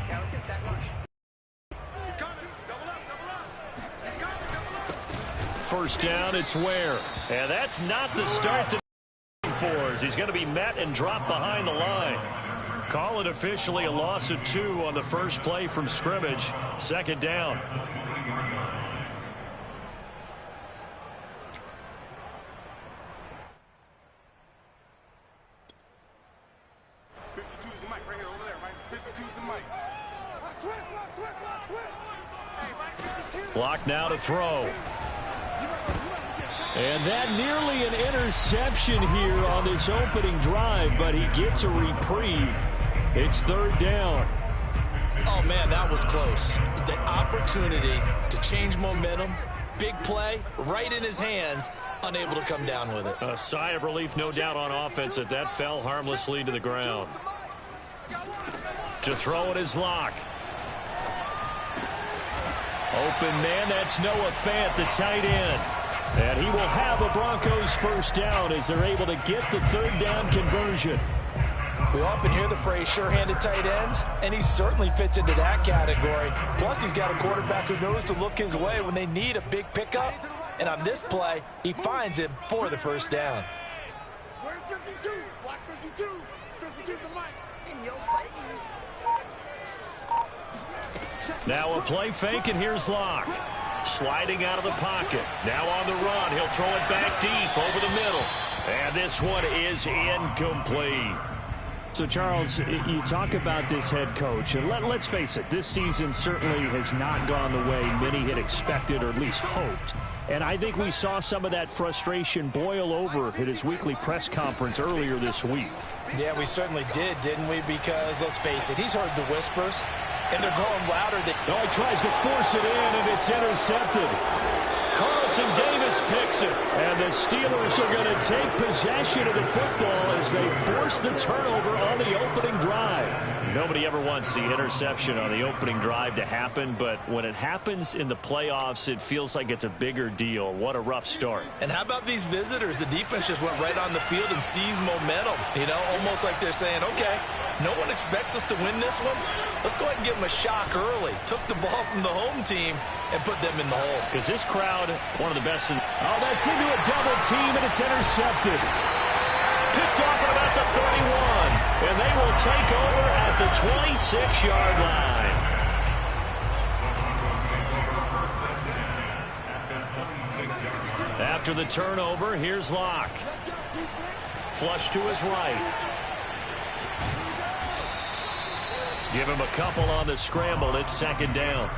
Yeah, let's get set lunch. He's coming. Double up, double up. He's coming, double up. First down, it's Ware. And that's not the start to for. He's going to be met and dropped behind the line. Call it officially a loss of 2 on the first play from scrimmage. Second down. Block now to throw. And that nearly an interception here on this opening drive, but he gets a reprieve. It's third down. Oh, man, that was close. The opportunity to change momentum, big play, right in his hands, unable to come down with it. A sigh of relief, no doubt, on offense that fell harmlessly to the ground. To throw it is Locke. Open man, that's Noah Fant, the tight end. And he will have a Broncos first down as they're able to get the third down conversion. We often hear the phrase sure-handed tight ends, and he certainly fits into that category. Plus, he's got a quarterback who knows to look his way when they need a big pickup. And on this play, he finds him for the first down. Where's 52? Watch 52. 52's the mic. In your face. Now a play fake, and here's Locke. Sliding out of the pocket. Now on the run. He'll throw it back deep over the middle. And this one is incomplete. So, Charles, you talk about this head coach, and let's face it, this season certainly has not gone the way many had expected or at least hoped. And I think we saw some of that frustration boil over at his weekly press conference earlier this week. Yeah, we certainly did, didn't we? Because, let's face it, he's heard the whispers, and they're growing louder. He tries to force it in, and it's intercepted. Carlton Davis picks it. And the Steelers are going to take possession of the football as they force the turnover on the opening drive. Nobody ever wants the interception on the opening drive to happen, but when it happens in the playoffs, it feels like it's a bigger deal. What a rough start. And how about these visitors? The defense just went right on the field and seized momentum. You know, almost like they're saying, okay, no one expects us to win this one. Let's go ahead and give them a shock early. Took the ball from the home team and put them in the hole. Because this crowd, one of the best in... Oh, that's into a double team, and it's intercepted. Picked off at about the 31. And they will take over at the 26-yard line. After the turnover, here's Locke. Flush to his right. Give him a couple on the scramble. It's second down.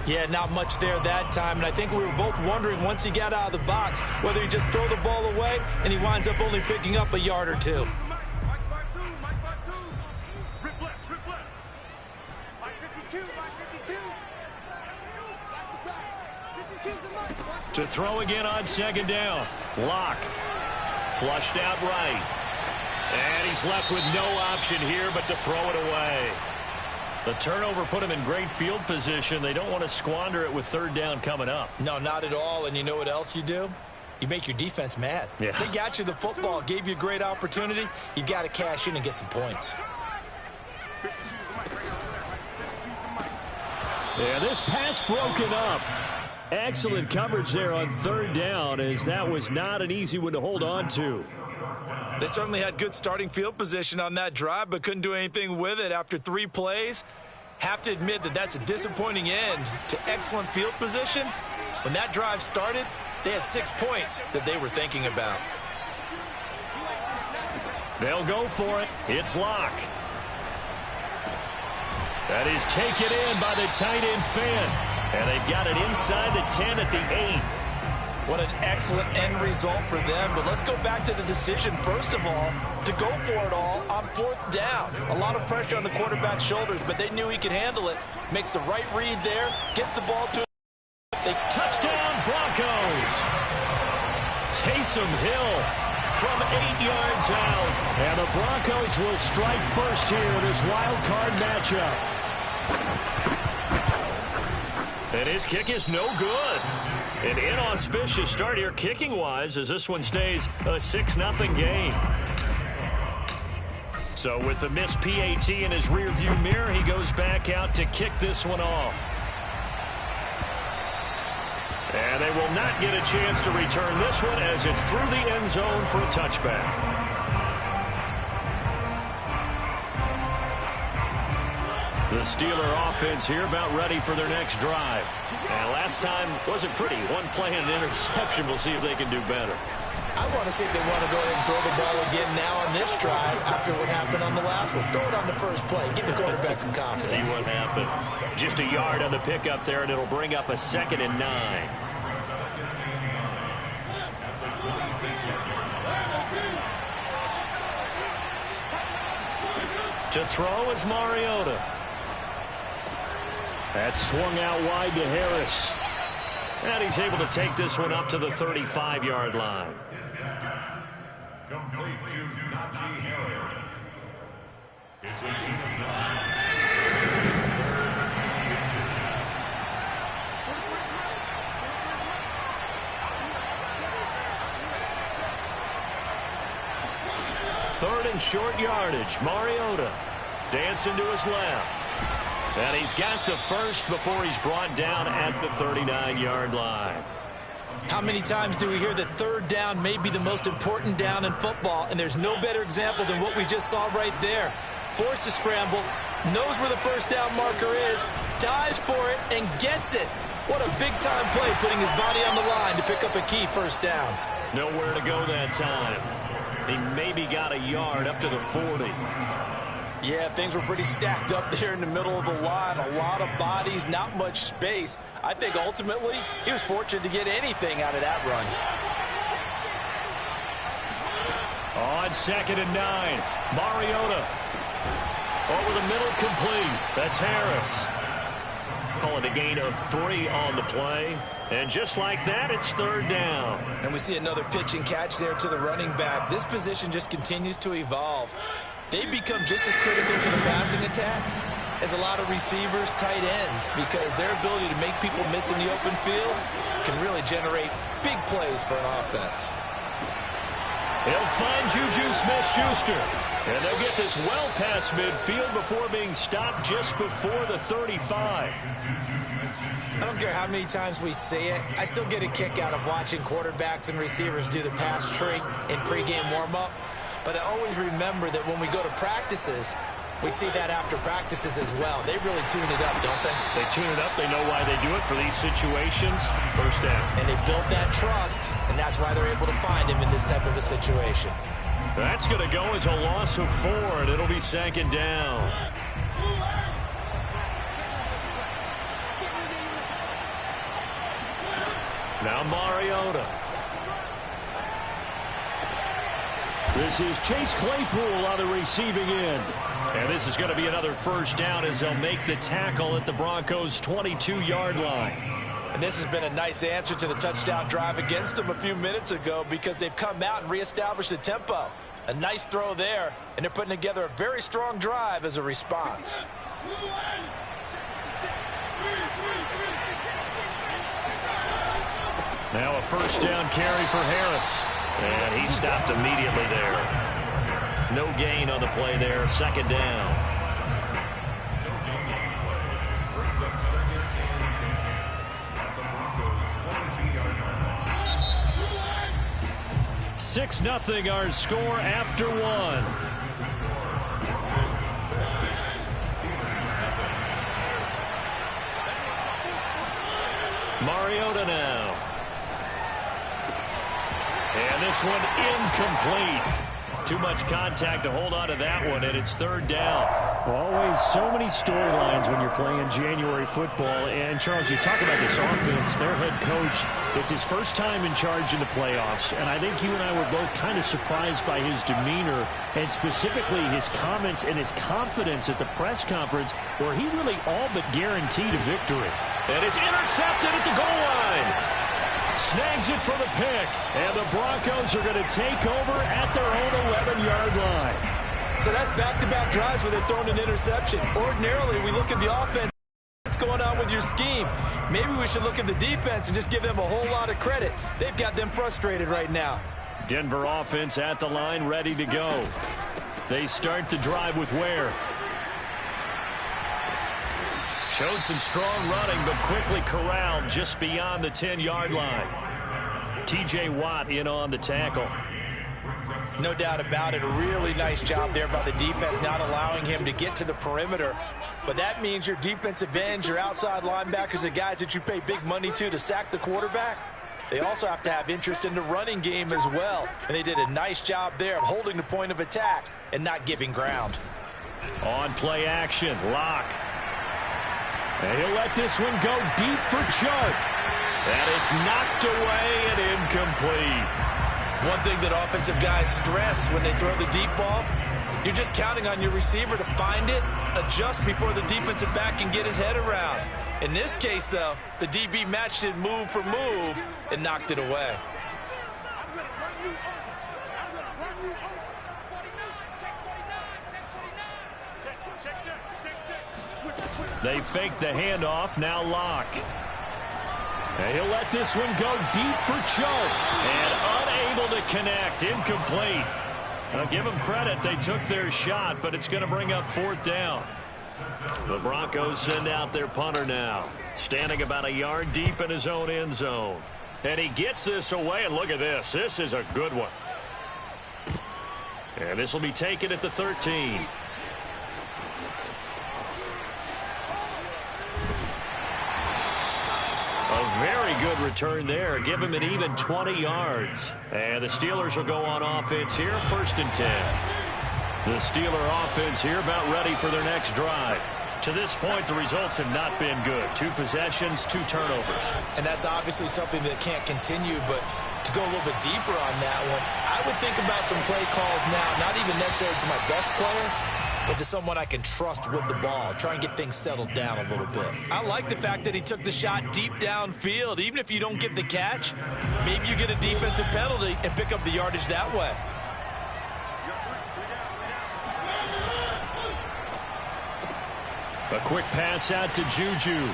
Yeah, not much there that time, and I think we were both wondering once he got out of the box whether he just throw the ball away and he winds up only picking up a yard or two. To throw again on second down. Locke flushed out right. And he's left with no option here but to throw it away. The turnover put him in great field position. They don't want to squander it with third down coming up. No, not at all. And you know what else you do? You make your defense mad. Yeah. They got you the football, gave you a great opportunity. You got to cash in and get some points. Yeah, this pass broken up. Excellent coverage there on third down, as that was not an easy one to hold on to. They certainly had good starting field position on that drive, but couldn't do anything with it after 3 plays. Have to admit that that's a disappointing end to excellent field position. When that drive started, they had 6 points that they were thinking about. They'll go for it. It's Locke. That is taken in by the tight end Fant. And they've got it inside the 10 at the 8. What an excellent end result for them. But let's go back to the decision, first of all, to go for it all on 4th down. A lot of pressure on the quarterback's shoulders, but they knew he could handle it. Makes the right read there, gets the ball to the touchdown Broncos. Taysom Hill from 8 yards out. And the Broncos will strike first here in this wild card matchup. And his kick is no good. An inauspicious start here kicking-wise as this one stays a 6-0 game. So with the missed PAT in his rearview mirror, he goes back out to kick this one off. And they will not get a chance to return this one as it's through the end zone for a touchback. The Steeler offense here about ready for their next drive. And last time wasn't pretty. One play and an interception. We'll see if they can do better. I want to see if they want to go ahead and throw the ball again now on this drive after what happened on the last one. Throw it on the first play. Give the quarterback some confidence. See what happens. Just a yard on the pickup there, and it'll bring up a 2nd and 9. To throw is Mariota. That's swung out wide to Harris. And he's able to take this one up to the 35-yard line. Complete to Najee Harris. It's a gain of 9. Third and short yardage. Mariota dancing to his left. And he's got the first before he's brought down at the 39-yard line. How many times do we hear that third down may be the most important down in football, and there's no better example than what we just saw right there. Forced to scramble, knows where the first down marker is, dives for it, and gets it. What a big-time play, putting his body on the line to pick up a key first down. Nowhere to go that time. He maybe got a yard up to the 40. Yeah, things were pretty stacked up there in the middle of the line. A lot of bodies, not much space. I think ultimately he was fortunate to get anything out of that run. On 2nd and 9, Mariota. Over the middle, complete. That's Harris. Calling a gain of 3 on the play. And just like that, it's third down. And we see another pitch and catch there to the running back. This position just continues to evolve. They become just as critical to the passing attack as a lot of receivers, tight ends, because their ability to make people miss in the open field can really generate big plays for an offense. He'll find Juju Smith-Schuster. And they'll get this well past midfield before being stopped just before the 35. I don't care how many times we say it, I still get a kick out of watching quarterbacks and receivers do the pass tree in pregame warm-up. But I always remember that when we go to practices, we see that after practices as well. They really tune it up, don't they? They tune it up. They know why they do it for these situations. First down. And they build that trust, and that's why they're able to find him in this type of a situation. That's going to go as a loss of 4, and it'll be 2nd down. Now Mariota. This is Chase Claypool on the receiving end. And this is going to be another first down as they'll make the tackle at the Broncos' 22-yard line. And this has been a nice answer to the touchdown drive against them a few minutes ago because they've come out and reestablished the tempo. A nice throw there, and they're putting together a very strong drive as a response. Now a first down carry for Harris. And he stopped immediately there. No gain on the play there. 2nd down. 6-0 our score after 1. Mariota now. And this one incomplete. Too much contact to hold on to that one, and it's 3rd down. Always so many storylines when you're playing January football. And, Charles, you talk about this offense. Their head coach, it's his first time in charge in the playoffs. And I think you and I were both kind of surprised by his demeanor and specifically his comments and his confidence at the press conference where he really all but guaranteed a victory. And it's intercepted at the goal line. Snags it for the pick, and the Broncos are going to take over at their own 11-yard line. So that's back-to-back drives where they're throwing an interception. Ordinarily, we look at the offense. What's going on with your scheme? Maybe we should look at the defense and just give them a whole lot of credit. They've got them frustrated right now. Denver offense at the line, ready to go. They start the drive with Ware. Showed some strong running, but quickly corralled just beyond the 10-yard line. T.J. Watt in on the tackle. No doubt about it. A really nice job there by the defense, not allowing him to get to the perimeter. But that means your defensive ends, your outside linebackers, the guys that you pay big money to sack the quarterback, they also have to have interest in the running game as well. And they did a nice job there of holding the point of attack and not giving ground. On play action, Lock. And he'll let this one go deep for Chark. And it's knocked away and incomplete. One thing that offensive guys stress when they throw the deep ball, you're just counting on your receiver to find it, adjust before the defensive back can get his head around. In this case, though, the DB matched it move for move and knocked it away. They fake the handoff, now Lock. And he'll let this one go deep for Chark. And unable to connect, incomplete. I'll give them credit, they took their shot, but it's going to bring up 4th down. The Broncos send out their punter now, standing about a yard deep in his own end zone. And he gets this away, and look at this. This is a good one. And this will be taken at the 13. A very good return there. Give him an even 20 yards. And the Steelers will go on offense here, 1st and 10. The Steeler offense here about ready for their next drive. To this point, the results have not been good. 2 possessions, 2 turnovers. And that's obviously something that can't continue, but to go a little bit deeper on that one, I would think about some play calls now, not even necessarily to my best player, but to someone I can trust with the ball. Try and get things settled down a little bit. I like the fact that he took the shot deep downfield. Even if you don't get the catch, maybe you get a defensive penalty and pick up the yardage that way. A quick pass out to Juju.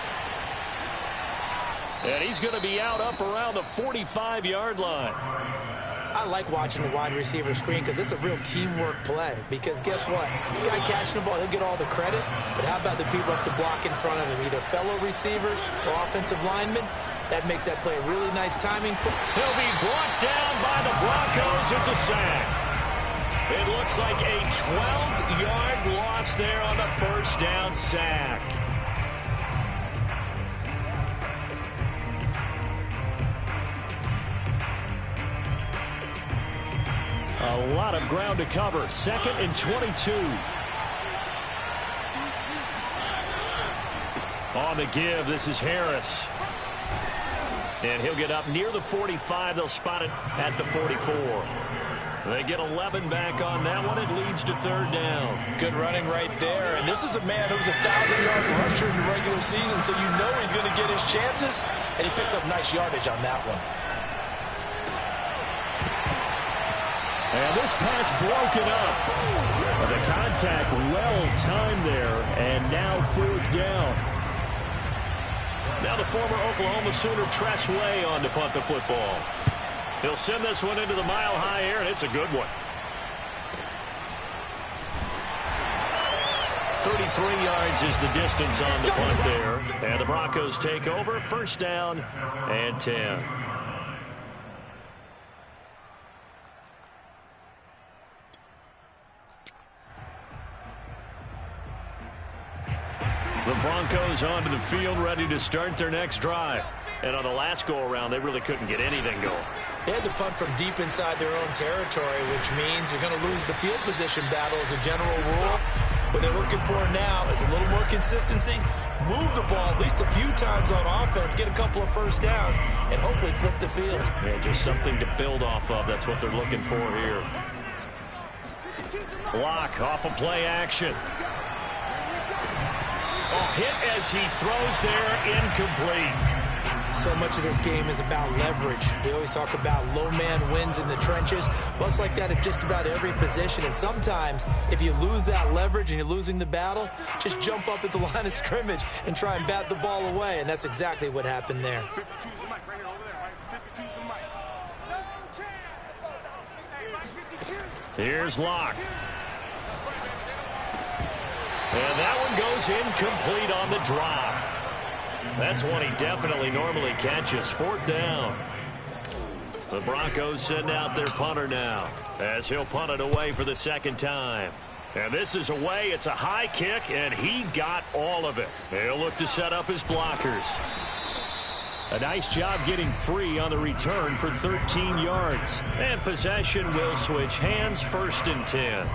And he's going to be out up around the 45-yard line. I like watching the wide receiver screen because it's a real teamwork play. Because guess what? The guy catching the ball, he'll get all the credit. But how about the people up to block in front of him? Either fellow receivers or offensive linemen. That makes that play a really nice timing. He'll be brought down by the Broncos. It's a sack. It looks like a 12-yard loss there on the 1st down sack. A lot of ground to cover. 2nd and 22. On the give, this is Harris. And he'll get up near the 45. They'll spot it at the 44. They get 11 back on that one. It leads to 3rd down. Good running right there. And this is a man who's a 1,000-yard rusher in the regular season, so you know he's going to get his chances. And he picks up nice yardage on that one. And this pass broken up. The contact well timed there, and now 4th down. Now the former Oklahoma Sooner Tress Way on to punt the football. He'll send this one into the mile-high air, and it's a good one. 33 yards is the distance on the punt there. And the Broncos take over, 1st down and 10. The Broncos onto the field, ready to start their next drive. And on the last go-around, they really couldn't get anything going. They had to punt from deep inside their own territory, which means you're going to lose the field position battle as a general rule. What they're looking for now is a little more consistency, move the ball at least a few times on offense, get a couple of 1st downs, and hopefully flip the field. Yeah, just something to build off of. That's what they're looking for here. Block off of play action. Oh, hit as he throws there, incomplete. So much of this game is about leverage. They always talk about low man wins in the trenches. Well, it's like that at just about every position. And sometimes, if you lose that leverage and you're losing the battle, just jump up at the line of scrimmage and try and bat the ball away. And that's exactly what happened there. 52's the mic right here over there, right? 52's the mic. Here's Locke. And that one goes incomplete on the drop. That's one he definitely normally catches. 4th down. The Broncos send out their punter now as he'll punt it away for the 2nd time. And this is away. It's a high kick, and he got all of it. He'll look to set up his blockers. A nice job getting free on the return for 13 yards. And possession will switch hands. 1st and 10.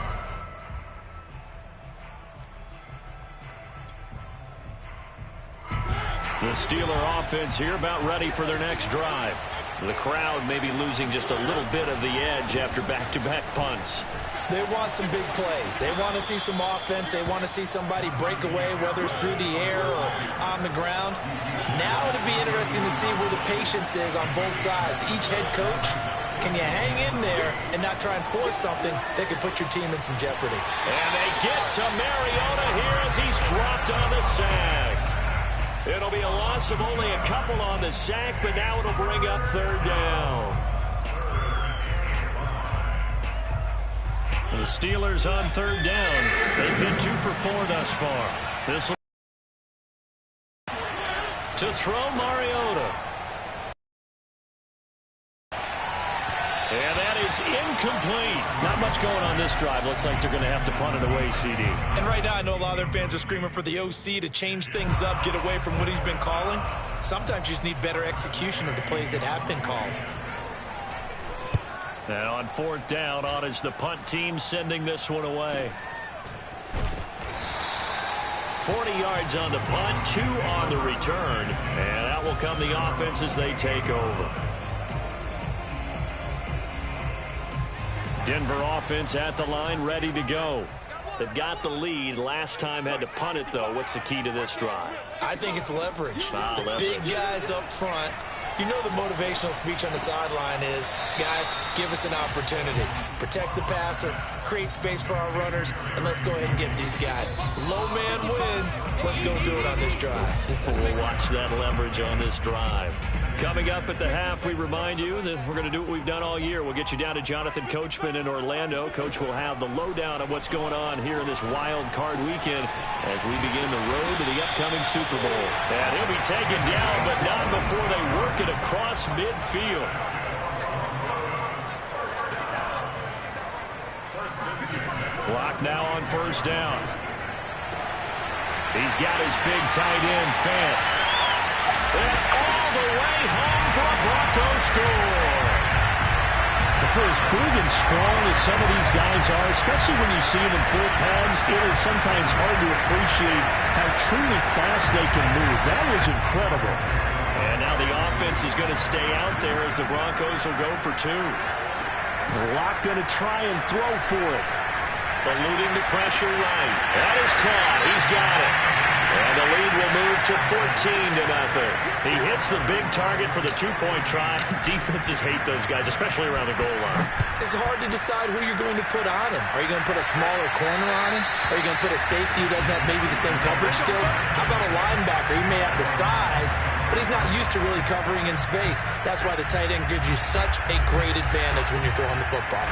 The Steeler offense here about ready for their next drive. The crowd may be losing just a little bit of the edge after back-to-back punts. They want some big plays. They want to see some offense. They want to see somebody break away, whether it's through the air or on the ground. Now it'll be interesting to see where the patience is on both sides. Each head coach, can you hang in there and not try and force something that could put your team in some jeopardy? And they get to Mariota here as he's dropped on the sack. It'll be a loss of only a couple on the sack, but now it'll bring up 3rd down. The Steelers on 3rd down. They've hit 2 for 4 thus far. This will to throw Mariota. And that is incomplete. Not much going on this drive. Looks like they're going to have to punt it away, CD. And right now I know a lot of their fans are screaming for the OC to change things up, get away from what he's been calling. Sometimes you just need better execution of the plays that have been called. And on 4th down, on is the punt team sending this one away. 40 yards on the punt, 2 on the return. And that will come the offense as they take over. Denver offense at the line, ready to go. They've got the lead. Last time had to punt it, though. What's the key to this drive? I think it's leverage. The Leverage. big guys up front. You know the motivational speech on the sideline is, guys, give us an opportunity. Protect the passer, create space for our runners, and let's go ahead and get these guys. Low man wins. Let's go do it on this drive. We'll watch that leverage on this drive. Coming up at the half, we remind you that we're going to do what we've done all year. We'll get you down to Jonathan Coachman in Orlando. Coach will have the lowdown of what's going on here in this wild card weekend as we begin the road to the upcoming Super Bowl. And he'll be taken down, but not before they work it across midfield. Block now on 1st down. He's got his big tight end, Fant. And all the way home for a Broncos score. For as big and strong as some of these guys are, especially when you see them in full pads, it is sometimes hard to appreciate how truly fast they can move. That was incredible. And now the offense is going to stay out there as the Broncos will go for 2. Locke going to try and throw for it. Eluding the pressure right. That is caught. He's got it. And the lead will move to 14-0. He hits the big target for the 2-point try. Defenses hate those guys, especially around the goal line. It's hard to decide who you're going to put on him. Are you going to put a smaller corner on him? Are you going to put a safety who doesn't have maybe the same coverage skills? How about a linebacker? He may have the size, but he's not used to really covering in space. That's why the tight end gives you such a great advantage when you're throwing the football.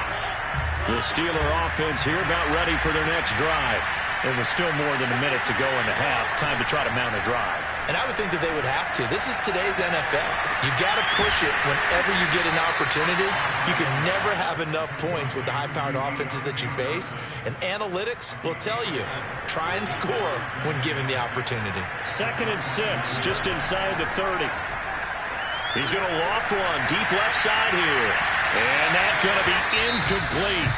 The Steeler offense here about ready for their next drive. It was still more than a minute to go in the half. Time to try to mount a drive. And I would think that they would have to. This is today's NFL. You got to push it whenever you get an opportunity. You can never have enough points with the high-powered offenses that you face. And analytics will tell you, try and score when given the opportunity. 2nd and 6, just inside the 30. He's going to loft one deep left side here. And that's going to be incomplete.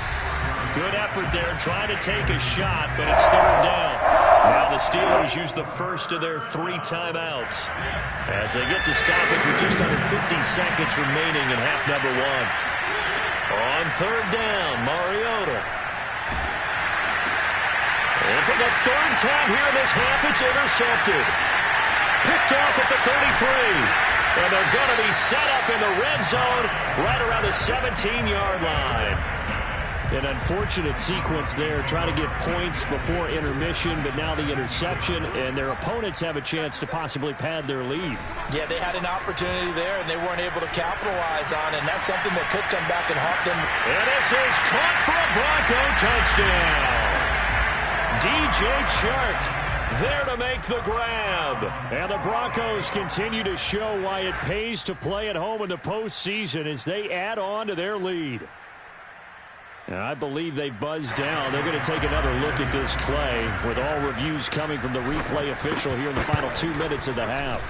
Good effort there, trying to take a shot, but it's 3rd down. Now the Steelers use the first of their 3 timeouts as they get the stoppage with just under 50 seconds remaining in half number 1. On 3rd down, Mariota. And for the 3rd time here in this half, it's intercepted. Picked off at the 33. And they're going to be set up in the red zone right around the 17-yard line. An unfortunate sequence there, trying to get points before intermission, but now the interception, and their opponents have a chance to possibly pad their lead. Yeah, they had an opportunity there, and they weren't able to capitalize on it, and that's something that could come back and haunt them. And this is caught for a Bronco touchdown. DJ Chark there to make the grab. And the Broncos continue to show why it pays to play at home in the postseason as they add on to their lead. And I believe they buzzed down. They're going to take another look at this play with all reviews coming from the replay official here in the final 2 minutes of the half.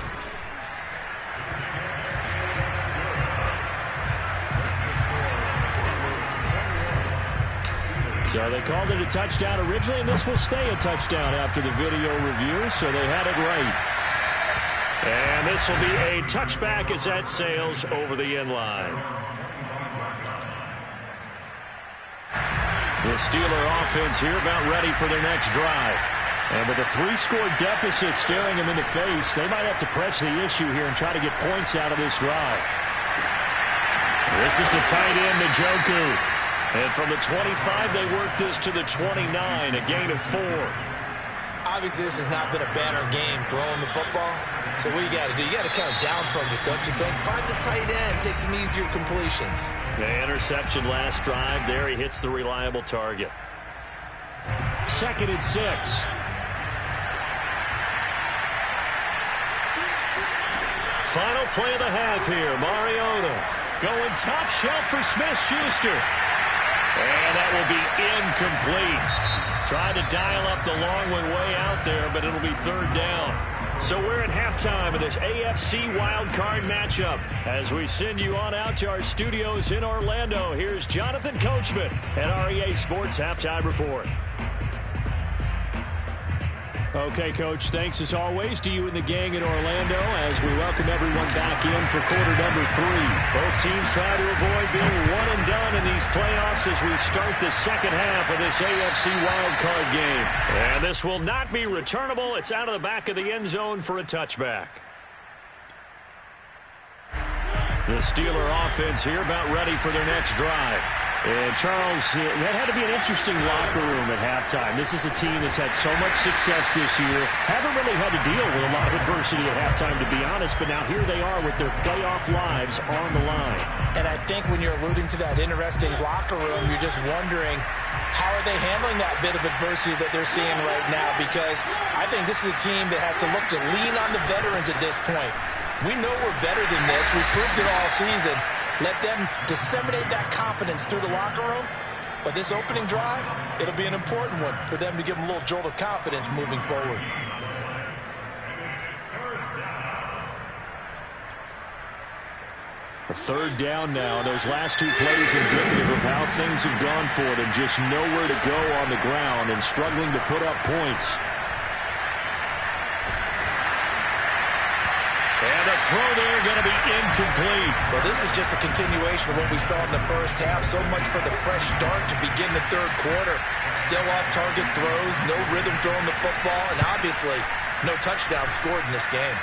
So they called it a touchdown originally, and this will stay a touchdown after the video review, so they had it right. And this will be a touchback as that sails over the end line. The Steeler offense here about ready for their next drive. And with a 3-score deficit staring them in the face, they might have to press the issue here and try to get points out of this drive. This is the tight end, Njoku. And from the 25, they work this to the 29, a gain of 4. Obviously, this has not been a banner game throwing the football. So what you got to do, you got to kind of down from this, don't you think? Find the tight end, take some easier completions. The interception last drive. There he hits the reliable target. 2nd and 6. Final play of the half here. Mariota going top shelf for Smith-Schuster. And that will be incomplete. Tried to dial up the long one way out there, but it'll be 3rd down. So we're at halftime of this AFC Wild Card matchup. As we send you on out to our studios in Orlando, here's Jonathan Coachman at REA Sports Halftime Report. Okay, Coach, thanks as always to you and the gang in Orlando as we welcome everyone back in for quarter number 3. Both teams try to avoid being one and done in these playoffs as we start the second half of this AFC Wild Card game. And this will not be returnable. It's out of the back of the end zone for a touchback. The Steeler offense here about ready for their next drive. And, Charles, that had to be an interesting locker room at halftime. This is a team that's had so much success this year. Haven't really had to deal with a lot of adversity at halftime, to be honest. But now here they are with their playoff lives on the line. And I think when you're alluding to that interesting locker room, you're just wondering how are they handling that bit of adversity that they're seeing right now? Because I think this is a team that has to look to lean on the veterans at this point. We know we're better than this. We've proved it all season. Let them disseminate that confidence through the locker room. But this opening drive, it'll be an important one for them to give them a little jolt of confidence moving forward. A 3rd down now. Those last 2 plays indicative of how things have gone for them. Just nowhere to go on the ground and struggling to put up points. And the throw there going to be incomplete. Well, this is just a continuation of what we saw in the first half. So much for the fresh start to begin the 3rd quarter. Still off-target throws, no rhythm throwing the football, and obviously no touchdown scored in this game.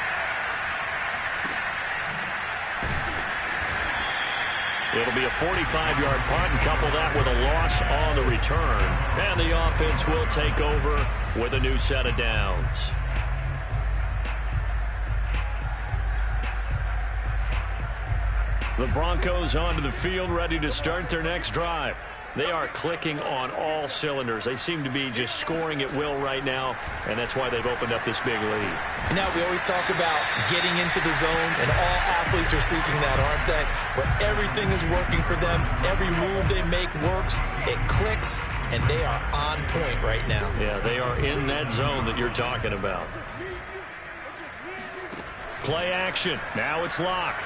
It'll be a 45-yard punt and couple that with a loss on the return. And the offense will take over with a new set of downs. The Broncos onto the field, ready to start their next drive. They are clicking on all cylinders. They seem to be just scoring at will right now, and that's why they've opened up this big lead. Now, we always talk about getting into the zone, and all athletes are seeking that, aren't they? Where everything is working for them, every move they make works, it clicks, and they are on point right now. Yeah, they are in that zone that you're talking about. Play action. Now it's Locke.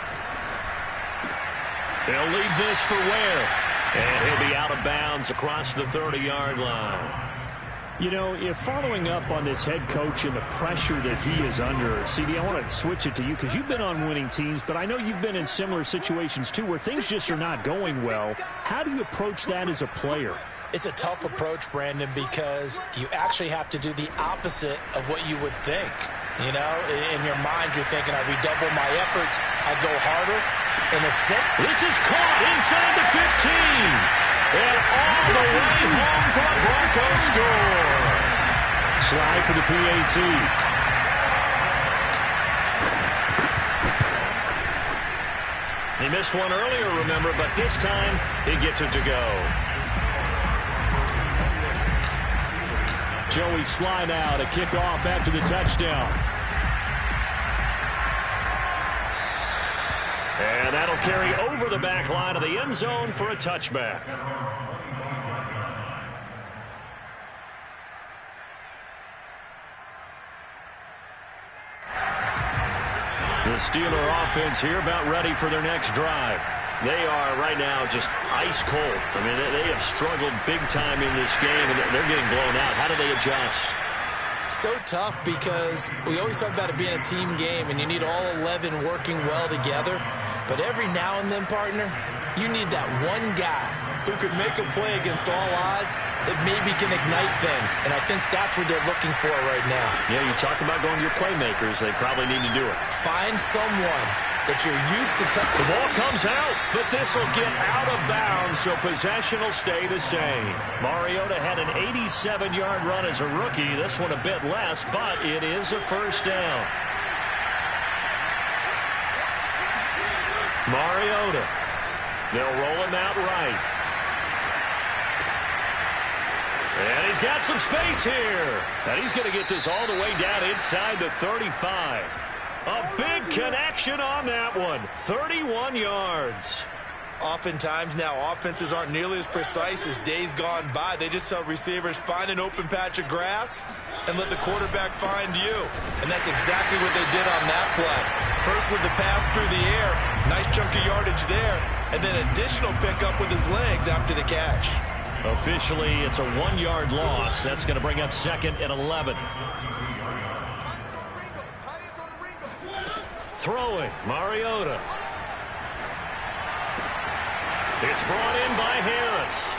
They'll leave this for Ware. And he'll be out of bounds across the 30-yard line. You know, if following up on this head coach and the pressure that he is under, CD, I want to switch it to you because you've been on winning teams, but I know you've been in similar situations too where things just are not going well. How do you approach that as a player? It's a tough approach, Brandon, because you actually have to do the opposite of what you would think. You know, in your mind, you're thinking, I redouble my efforts, I go harder. In a set. This is caught inside the 15. And all the way home for a Broncos score. Slide for the PAT. He missed one earlier, remember, but this time he gets it to go. Joey Sly now to kick off after the touchdown. And that'll carry over the back line of the end zone for a touchback. The Steeler offense here about ready for their next drive. They are right now just ice cold. I mean, they have struggled big time in this game, and they're getting blown out. How do they adjust? So tough because we always talk about it being a team game, and you need all 11 working well together. But every now and then, partner, you need that one guy who could make a play against all odds that maybe can ignite things. And I think that's what they're looking for right now. Yeah, you talk about going to your playmakers. They probably need to do it. Find someone that you're used to. The ball comes out, but this will get out of bounds, so possession will stay the same. Mariota had an 87-yard run as a rookie. This one a bit less, but it is a first down. Mariota. They'll roll him out right. And he's got some space here. And he's going to get this all the way down inside the 35. A big connection on that one. 31 yards. Oftentimes now offenses aren't nearly as precise as days gone by. They just tell receivers, find an open patch of grass and let the quarterback find you. And that's exactly what they did on that play. First with the pass through the air. Nice chunk of yardage there. And then additional pickup with his legs after the catch. Officially, it's a 1-yard loss. That's going to bring up 2nd and 11. Throwing, Mariota. It's brought in by Harris.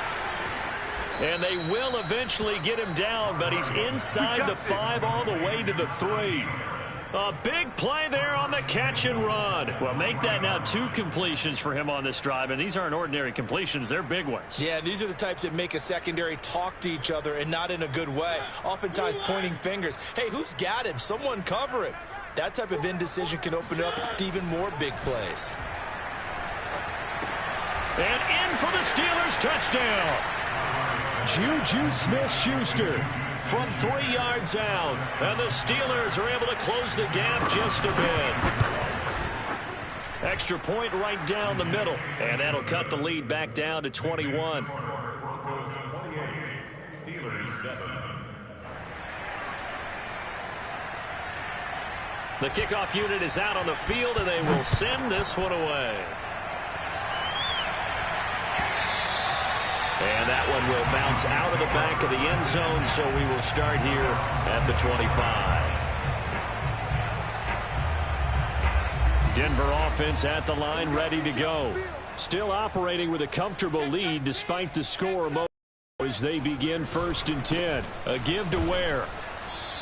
And they will eventually get him down, but he's inside the 5 all the way to the 3. A big play there on the catch and run. Well, make that now 2 completions for him on this drive, and these aren't ordinary completions. They're big ones. Yeah, these are the types that make a secondary talk to each other and not in a good way. Oftentimes pointing fingers. Hey, who's got him? Someone cover him. That type of indecision can open up to even more big plays. And in for the Steelers touchdown. Juju Smith-Schuster from 3 yards out. And the Steelers are able to close the gap just a bit. Extra point right down the middle. And that'll cut the lead back down to 21. Steelers 7. The kickoff unit is out on the field, and they will send this one away. And that one will bounce out of the back of the end zone, so we will start here at the 25. Denver offense at the line, ready to go. Still operating with a comfortable lead despite the score as they begin 1st and 10. A give to Ware.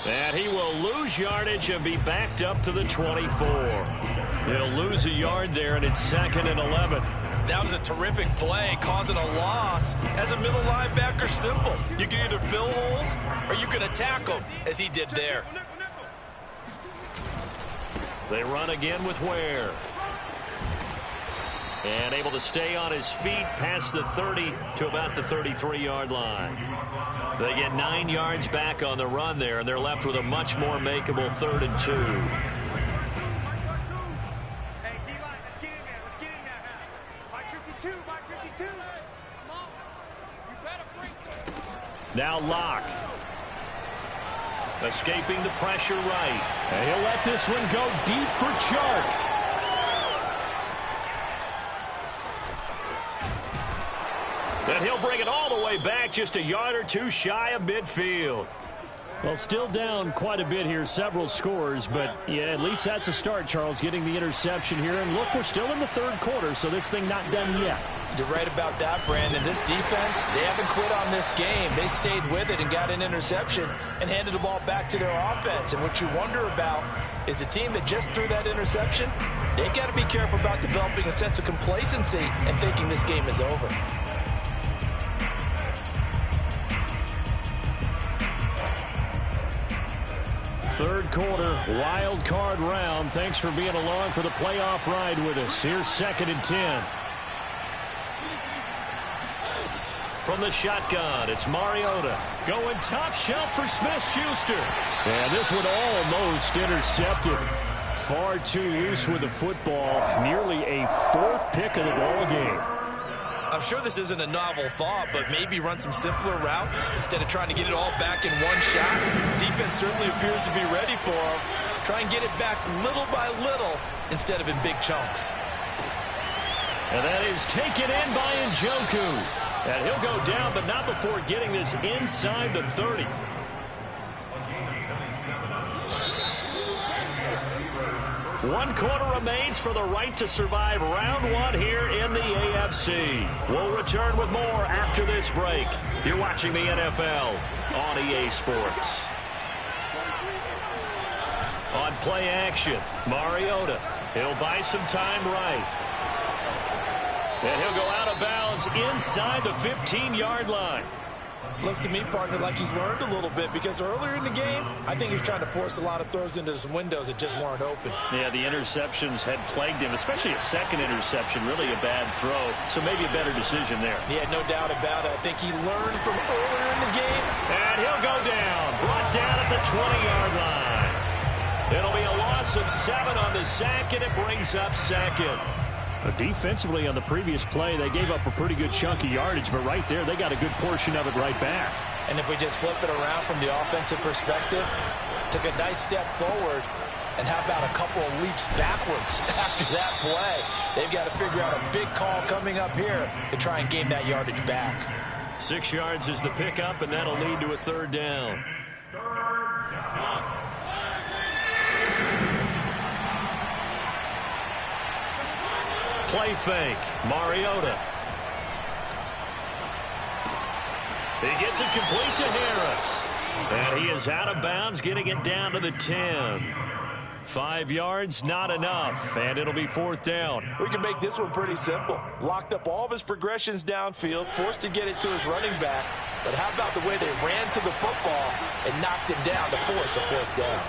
And he will lose yardage and be backed up to the 24. He'll lose a yard there, and it's 2nd and 11. That was a terrific play, causing a loss. As a middle linebacker, simple. You can either fill holes or you can attack them, as he did there. They run again with Ware. And able to stay on his feet past the 30 to about the 33-yard line. They get 9 yards back on the run there, and they're left with a much more makeable 3rd and 2. Hey, D-line, let's get in there. Let's get in there now. 552, 552. Come on. You better break. Now Locke. Escaping the pressure right. And he'll let this one go deep for Chark. And he'll bring it all the way back just a yard or 2 shy of midfield. Well, still down quite a bit here, several scores, but yeah, at least that's a start, Charles, getting the interception here. And look, we're still in the 3rd quarter, so this thing not done yet. You're right about that, Brandon. This defense, they haven't quit on this game. They stayed with it and got an interception and handed the ball back to their offense. And what you wonder about is the team that just threw that interception, they've got to be careful about developing a sense of complacency and thinking this game is over. Third quarter, wild card round. Thanks for being along for the playoff ride with us. Here's 2nd and 10. From the shotgun, it's Mariota going top shelf for Smith-Schuster. And this one almost intercepted. Far too loose with the football. Nearly a fourth pick of the ball game. I'm sure this isn't a novel thought, but maybe run some simpler routes instead of trying to get it all back in one shot. Defense certainly appears to be ready for him. Try and get it back little by little instead of in big chunks. And that is taken in by Njoku. And he'll go down, but not before getting this inside the 30. One quarter remains for the right to survive round one here in the AFC. We'll return with more after this break. You're watching the NFL on EA Sports. On play action, Mariota. He'll buy some time right. And he'll go out of bounds inside the 15-yard line. Looks to me, partner, like he's learned a little bit, because earlier in the game, I think he was trying to force a lot of throws into some windows that just weren't open. Yeah, the interceptions had plagued him, especially a second interception, really a bad throw. So maybe a better decision there. Yeah, no doubt about it. I think he learned from earlier in the game. And he'll go down, brought down at the 20-yard line. It'll be a loss of 7 on the sack, and it brings up second. Defensively on the previous play, they gave up a pretty good chunk of yardage, but right there, they got a good portion of it right back. And if we just flip it around from the offensive perspective, took a nice step forward, and how about a couple of leaps backwards after that play? They've got to figure out a big call coming up here to try and gain that yardage back. 6 yards is the pickup, and that'll lead to a third down. Play fake, Mariota. He gets it complete to Harris. And he is out of bounds, getting it down to the 10. 5 yards, not enough, and it'll be fourth down. We can make this one pretty simple. Locked up all of his progressions downfield, forced to get it to his running back. But how about the way they ran to the football and knocked him down to force a fourth down?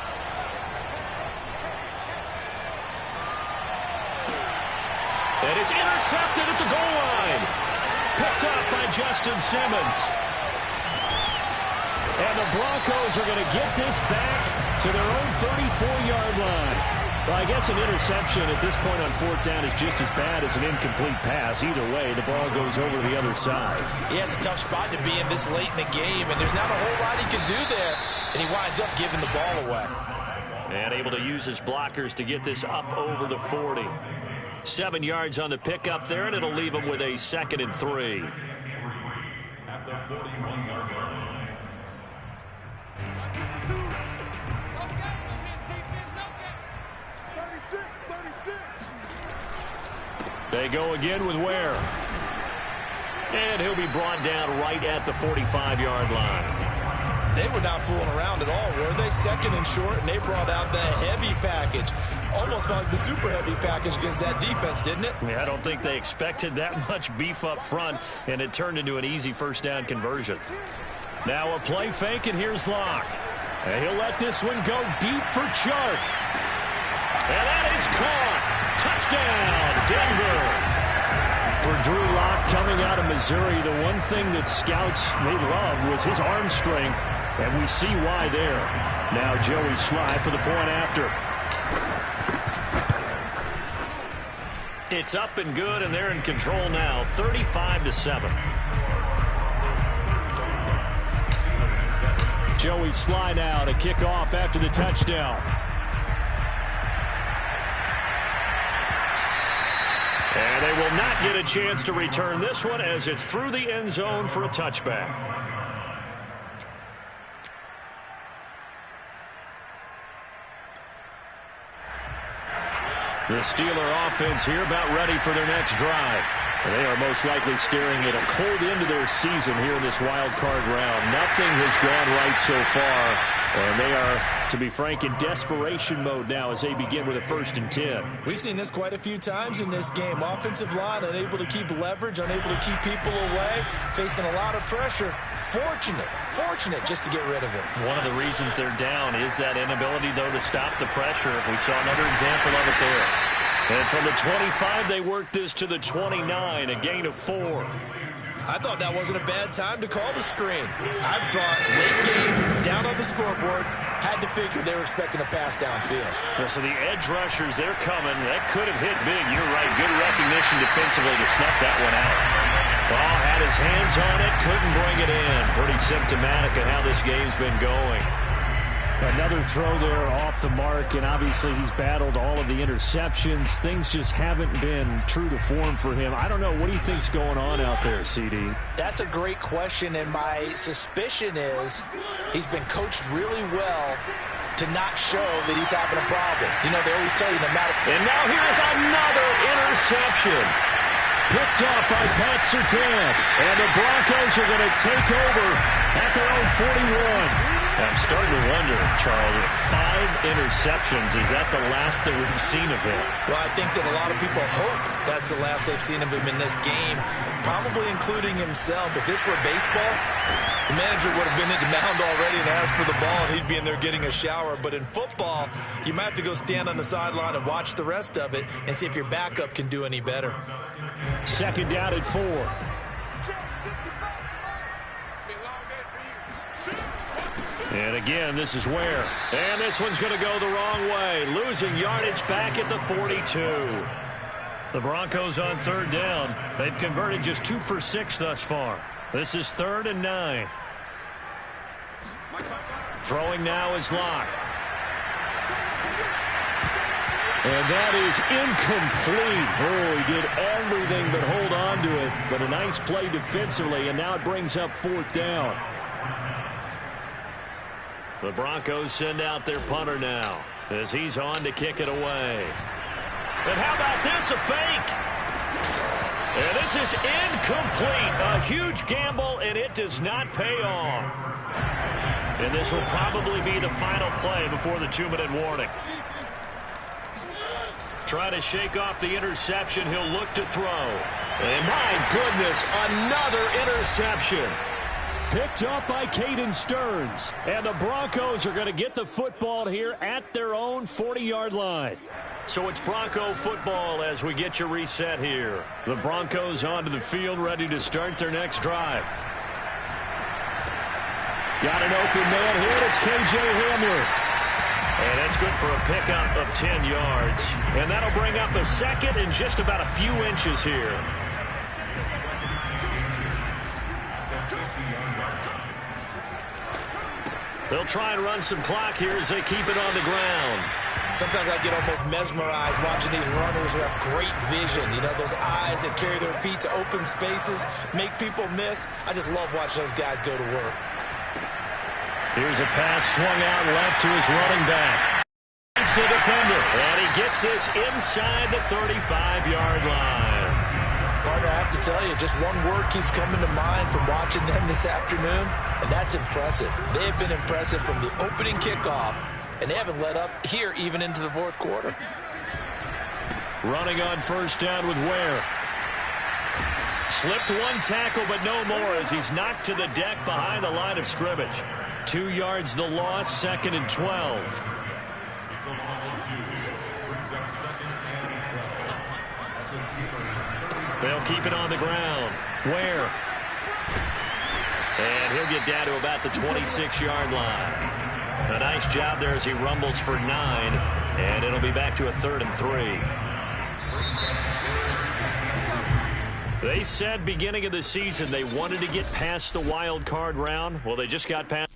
And it's intercepted at the goal line. Picked up by Justin Simmons. And the Broncos are going to get this back to their own 34-yard line. Well, I guess an interception at this point on fourth down is just as bad as an incomplete pass. Either way, the ball goes over to the other side. Yeah, it's a tough spot to be in this late in the game, and there's not a whole lot he can do there, and he winds up giving the ball away. And able to use his blockers to get this up over the 40. 7 yards on the pickup there, and it'll leave him with a 2nd and 3. At the 41-yard line. They go again with Ware. And he'll be brought down right at the 45-yard line. They were not fooling around at all, were they? 2nd and short, and they brought out the heavy package. Almost like the super heavy package against that defense, didn't it? Yeah, I don't think they expected that much beef up front, and it turned into an easy first down conversion. Now a play fake, and here's Locke. And he'll let this one go deep for Chark. And that is caught. Touchdown, Denver. For Drew Lock coming out of Missouri, the one thing that scouts they loved was his arm strength, and we see why there. Now Joey Sly for the point after. It's up and good, and they're in control now, 35-7. Joey Sly now to kick off after the touchdown. And they will not get a chance to return this one as it's through the end zone for a touchback. The Steeler offense here about ready for their next drive. And they are most likely staring at a cold end of their season here in this wild card round. Nothing has gone right so far. And they are, to be frank, in desperation mode now as they begin with a 1st and 10. We've seen this quite a few times in this game. Offensive line unable to keep leverage, unable to keep people away, facing a lot of pressure. Fortunate just to get rid of it. One of the reasons they're down is that inability, though, to stop the pressure. We saw another example of it there. And from the 25, they worked this to the 29, a gain of 4. I thought that wasn't a bad time to call the screen. I thought late game, down on the scoreboard, had to figure they were expecting a pass downfield. So the edge rushers, they're coming. That could have hit big. You're right. Good recognition defensively to snuff that one out. Ball had his hands on it, couldn't bring it in. Pretty symptomatic of how this game's been going. Another throw there off the mark, and obviously he's battled all of the interceptions. Things just haven't been true to form for him. I don't know. What do you think's going on out there, CD? That's a great question, and my suspicion is he's been coached really well to not show that he's having a problem. You know, they always tell you no matter. And now here's another interception. Picked up by Pat Surtain, and the Broncos are going to take over at their own 41. I'm starting to wonder, Charles, 5 interceptions, is that the last that we've seen of him? Well, I think that a lot of people hope that's the last they've seen of him in this game, probably including himself. If this were baseball, the manager would have been at the mound already and asked for the ball, and he'd be in there getting a shower. But in football, you might have to go stand on the sideline and watch the rest of it and see if your backup can do any better. Second down at 4. And again, this is where. And this one's going to go the wrong way. Losing yardage back at the 42. The Broncos on third down. They've converted just 2 for 6 thus far. This is 3rd and 9. Throwing now is Locke. And that is incomplete. Oh, he did everything but hold on to it. But a nice play defensively, and now it brings up 4th down. The Broncos send out their punter now as he's on to kick it away. And how about this, a fake? And this is incomplete. A huge gamble, and it does not pay off. And this will probably be the final play before the 2-minute warning. Trying to shake off the interception. He'll look to throw. And my goodness, another interception. Picked up by Caden Stearns. And the Broncos are going to get the football here at their own 40-yard line. So it's Bronco football as we get you reset here. The Broncos onto the field, ready to start their next drive. Got an open man here. It's KJ Hamler. And that's good for a pickup of 10 yards. And that'll bring up a 2nd and just about a few inches here. They'll try and run some clock here as they keep it on the ground. Sometimes I get almost mesmerized watching these runners who have great vision. You know, those eyes that carry their feet to open spaces, make people miss. I just love watching those guys go to work. Here's a pass swung out left to his running back. It's a defender, and he gets this inside the 35-yard line. Partner, I have to tell you, just one word keeps coming to mind from watching them this afternoon, and that's impressive. They have been impressive from the opening kickoff, and they haven't let up here even into the 4th quarter. Running on first down with Ware. Slipped one tackle, but no more as he's knocked to the deck behind the line of scrimmage. 2 yards the loss, 2nd and 12. They'll keep it on the ground. Ware. And he'll get down to about the 26-yard line. A nice job there as he rumbles for 9. And it'll be back to a 3rd and 3. They said beginning of the season they wanted to get past the wild card round. Well, they just got past.